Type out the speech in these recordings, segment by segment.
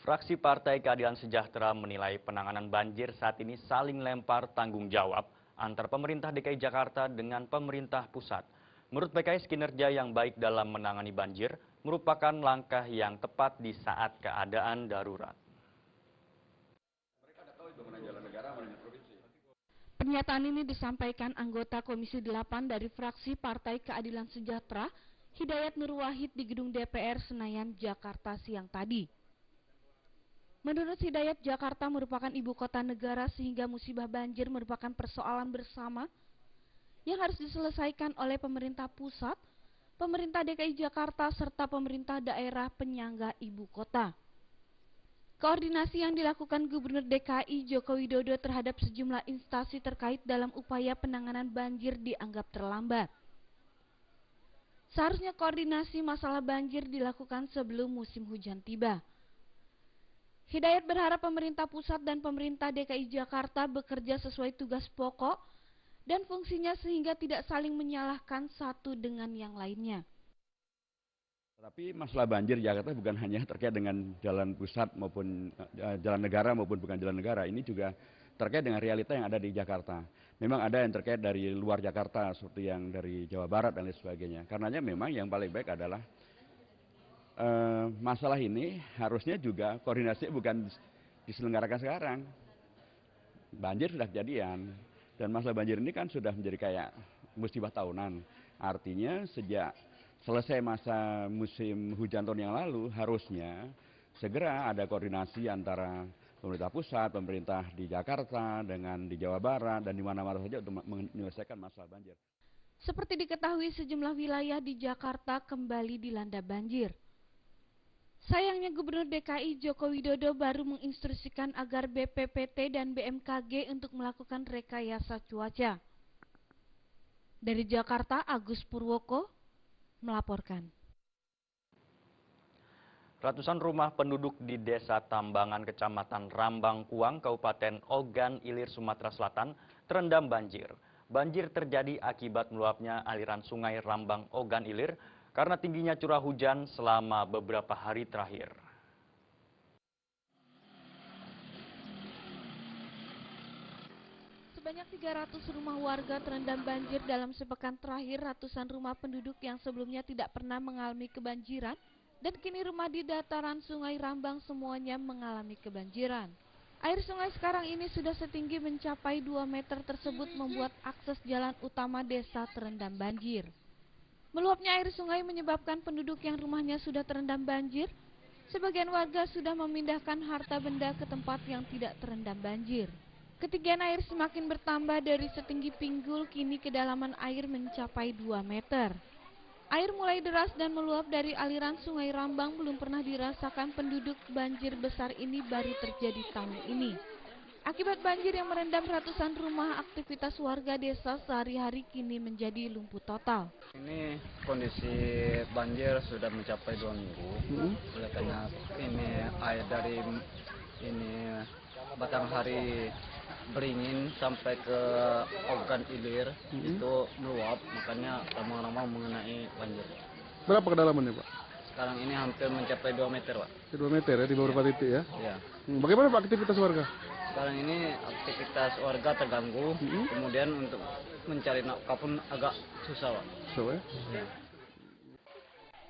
Fraksi Partai Keadilan Sejahtera menilai penanganan banjir saat ini saling lempar tanggung jawab antar pemerintah DKI Jakarta dengan pemerintah pusat. Menurut PKS, kinerja yang baik dalam menangani banjir merupakan langkah yang tepat di saat keadaan darurat. Pernyataan ini disampaikan anggota Komisi 8 dari fraksi Partai Keadilan Sejahtera, Hidayat Nur Wahid di Gedung DPR Senayan, Jakarta siang tadi. Menurut Hidayat, Jakarta merupakan ibu kota negara sehingga musibah banjir merupakan persoalan bersama yang harus diselesaikan oleh pemerintah pusat, pemerintah DKI Jakarta, serta pemerintah daerah penyangga ibu kota. Koordinasi yang dilakukan Gubernur DKI Joko Widodo terhadap sejumlah instansi terkait dalam upaya penanganan banjir dianggap terlambat. Seharusnya koordinasi masalah banjir dilakukan sebelum musim hujan tiba. Hidayat berharap pemerintah pusat dan pemerintah DKI Jakarta bekerja sesuai tugas pokok dan fungsinya sehingga tidak saling menyalahkan satu dengan yang lainnya. Tapi masalah banjir Jakarta bukan hanya terkait dengan jalan pusat maupun jalan negara maupun bukan jalan negara. Ini juga terkait dengan realita yang ada di Jakarta. Memang ada yang terkait dari luar Jakarta seperti yang dari Jawa Barat dan lain sebagainya. Karenanya memang yang paling baik adalah masalah ini harusnya juga koordinasi bukan diselenggarakan sekarang. Banjir sudah kejadian dan masalah banjir ini kan sudah menjadi kayak musibah tahunan. Artinya sejak selesai masa musim hujan tahun yang lalu, harusnya segera ada koordinasi antara pemerintah pusat, pemerintah di Jakarta, dengan di Jawa Barat, dan di mana-mana saja untuk menyelesaikan masalah banjir. Seperti diketahui, sejumlah wilayah di Jakarta kembali dilanda banjir. Sayangnya Gubernur DKI Joko Widodo baru menginstruksikan agar BPPT dan BMKG untuk melakukan rekayasa cuaca. Dari Jakarta, Agus Purwoko melaporkan. Ratusan rumah penduduk di Desa Tambangan, Kecamatan Rambang Kuang, Kabupaten Ogan Ilir, Sumatera Selatan terendam banjir. Banjir terjadi akibat meluapnya aliran sungai Rambang Ogan Ilir karena tingginya curah hujan selama beberapa hari terakhir. Sebanyak 300 rumah warga terendam banjir dalam sepekan terakhir. Ratusan rumah penduduk yang sebelumnya tidak pernah mengalami kebanjiran dan kini rumah di dataran sungai Rambang semuanya mengalami kebanjiran. Air sungai sekarang ini sudah setinggi mencapai 2 meter tersebut membuat akses jalan utama desa terendam banjir. Meluapnya air sungai menyebabkan penduduk yang rumahnya sudah terendam banjir, sebagian warga sudah memindahkan harta benda ke tempat yang tidak terendam banjir. Ketinggian air semakin bertambah dari setinggi pinggul, kini kedalaman air mencapai 2 meter. Air mulai deras dan meluap dari aliran sungai Rambang belum pernah dirasakan penduduk. Banjir besar ini baru terjadi tahun ini. Akibat banjir yang merendam ratusan rumah, aktivitas warga desa sehari-hari kini menjadi lumpuh total. Ini kondisi banjir sudah mencapai 2 minggu. Oleh karena ini air dari ini Batanghari Beringin sampai ke Ogan Ilir itu meluap, makanya lama-lama mengenai banjir. Berapa kedalamannya, Pak? Sekarang ini hampir mencapai 2 meter, Pak. 2 meter ya, di beberapa titik ya? Iya. Bagaimana Pak aktivitas warga? Sekarang ini aktivitas warga terganggu, kemudian untuk mencari nafkah pun agak susah, Pak. So, ya? Ya.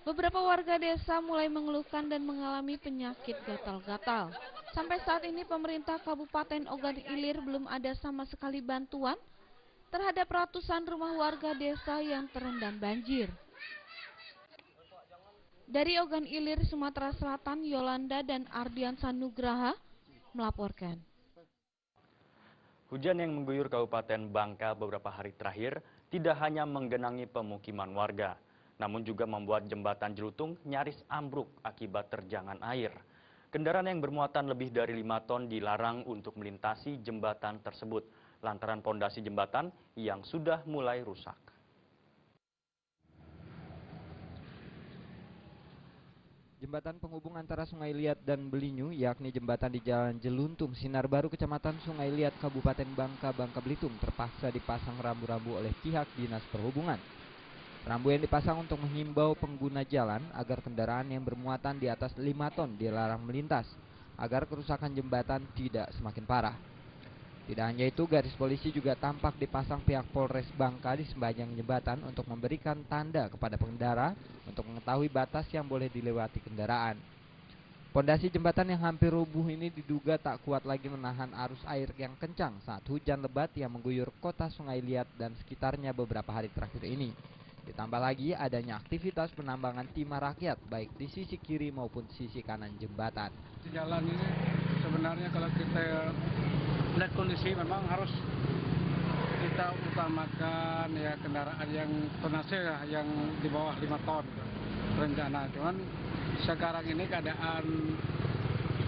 Beberapa warga desa mulai mengeluhkan dan mengalami penyakit gatal-gatal. Sampai saat ini pemerintah Kabupaten Ogan Ilir belum ada sama sekali bantuan terhadap ratusan rumah warga desa yang terendam banjir. Dari Ogan Ilir, Sumatera Selatan, Yolanda dan Ardian Sanugraha melaporkan. Hujan yang mengguyur Kabupaten Bangka beberapa hari terakhir tidak hanya menggenangi pemukiman warga, namun juga membuat jembatan Jelutung nyaris ambruk akibat terjangan air. Kendaraan yang bermuatan lebih dari 5 ton dilarang untuk melintasi jembatan tersebut lantaran pondasi jembatan yang sudah mulai rusak. Jembatan penghubung antara Sungai Liat dan Belinyu, yakni jembatan di Jalan Jeluntung, Sinar Baru, Kecamatan Sungai Liat, Kabupaten Bangka, Bangka Belitung, terpaksa dipasang rambu-rambu oleh pihak Dinas Perhubungan. Rambu yang dipasang untuk menghimbau pengguna jalan agar kendaraan yang bermuatan di atas 5 ton dilarang melintas. agar kerusakan jembatan tidak semakin parah. Tidak hanya itu, garis polisi juga tampak dipasang pihak Polres Bangka di sepanjang jembatan untuk memberikan tanda kepada pengendara untuk mengetahui batas yang boleh dilewati kendaraan. Pondasi jembatan yang hampir rubuh ini diduga tak kuat lagi menahan arus air yang kencang saat hujan lebat yang mengguyur kota Sungai Liat dan sekitarnya beberapa hari terakhir ini. Ditambah lagi adanya aktivitas penambangan timah rakyat baik di sisi kiri maupun sisi kanan jembatan. Jalan ini sebenarnya kalau kita lihat kondisi memang harus kita utamakan ya kendaraan yang tonase ya, yang di bawah 5 ton rencana. Cuman sekarang ini keadaan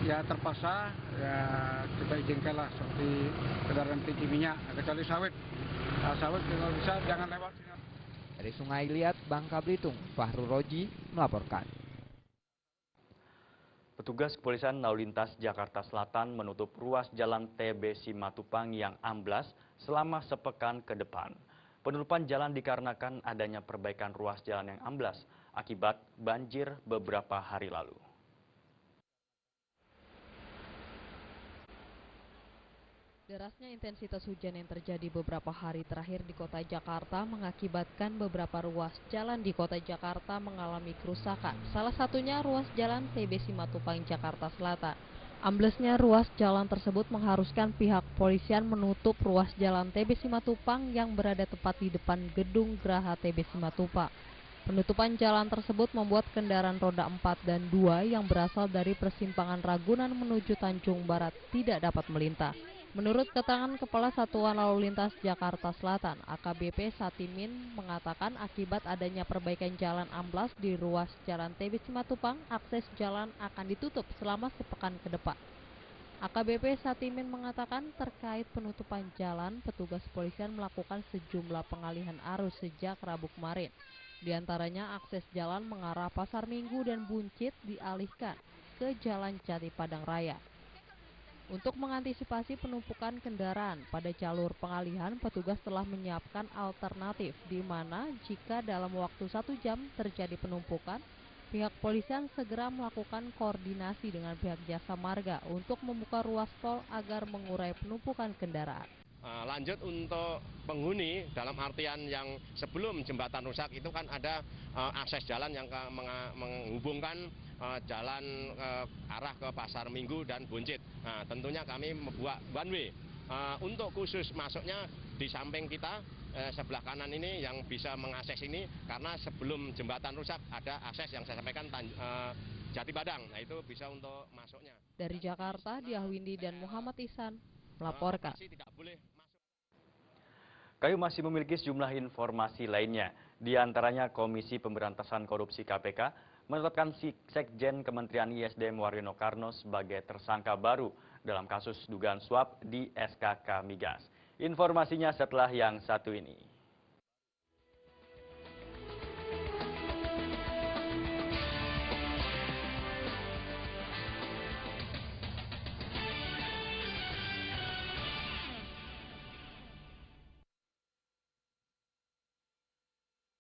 ya terpaksa ya kita izinkanlah seperti kendaraan tinggi minyak kecuali sawit. Nah, sawit kalau bisa jangan lewat. Dari Sungai Liat, Bangka Belitung, Fahrul Roji melaporkan. Petugas kepolisian lalu lintas Jakarta Selatan menutup ruas jalan TB Simatupang yang amblas selama sepekan ke depan. Penutupan jalan dikarenakan adanya perbaikan ruas jalan yang amblas akibat banjir beberapa hari lalu. Derasnya intensitas hujan yang terjadi beberapa hari terakhir di kota Jakarta mengakibatkan beberapa ruas jalan di kota Jakarta mengalami kerusakan. Salah satunya ruas jalan TB Simatupang Jakarta Selatan. Amblesnya ruas jalan tersebut mengharuskan pihak polisian menutup ruas jalan TB Simatupang yang berada tepat di depan gedung Geraha TB Simatupang. Penutupan jalan tersebut membuat kendaraan roda 4 dan 2 yang berasal dari persimpangan Ragunan menuju Tanjung Barat tidak dapat melintas. Menurut keterangan Kepala Satuan Lalu Lintas Jakarta Selatan, AKBP Satimin mengatakan akibat adanya perbaikan jalan amblas di ruas jalan TB Simatupang, akses jalan akan ditutup selama sepekan ke depan. AKBP Satimin mengatakan terkait penutupan jalan, petugas polisian melakukan sejumlah pengalihan arus sejak Rabu kemarin. Di antaranya akses jalan mengarah Pasar Minggu dan Buncit dialihkan ke Jalan Jati Padang Raya. Untuk mengantisipasi penumpukan kendaraan pada jalur pengalihan, petugas telah menyiapkan alternatif di mana jika dalam waktu 1 jam terjadi penumpukan, pihak polisian segera melakukan koordinasi dengan pihak jasa marga untuk membuka ruas tol agar mengurai penumpukan kendaraan. Lanjut untuk penghuni dalam artian yang sebelum jembatan rusak itu kan ada akses jalan yang menghubungkan jalan arah ke Pasar Minggu dan Buncit. Nah, tentunya kami membuat one way untuk khusus masuknya di samping kita sebelah kanan ini yang bisa mengakses ini karena sebelum jembatan rusak ada akses yang saya sampaikan Jati Padang. Nah, itu bisa untuk masuknya. Dari Jakarta, Diah Windy dan Muhammad Ihsan melaporkan. Kayu masih memiliki sejumlah informasi lainnya. Di antaranya Komisi Pemberantasan Korupsi KPK menetapkan Sekjen Kementerian ISDM Waryono Karno sebagai tersangka baru dalam kasus dugaan suap di SKK Migas. Informasinya setelah yang satu ini.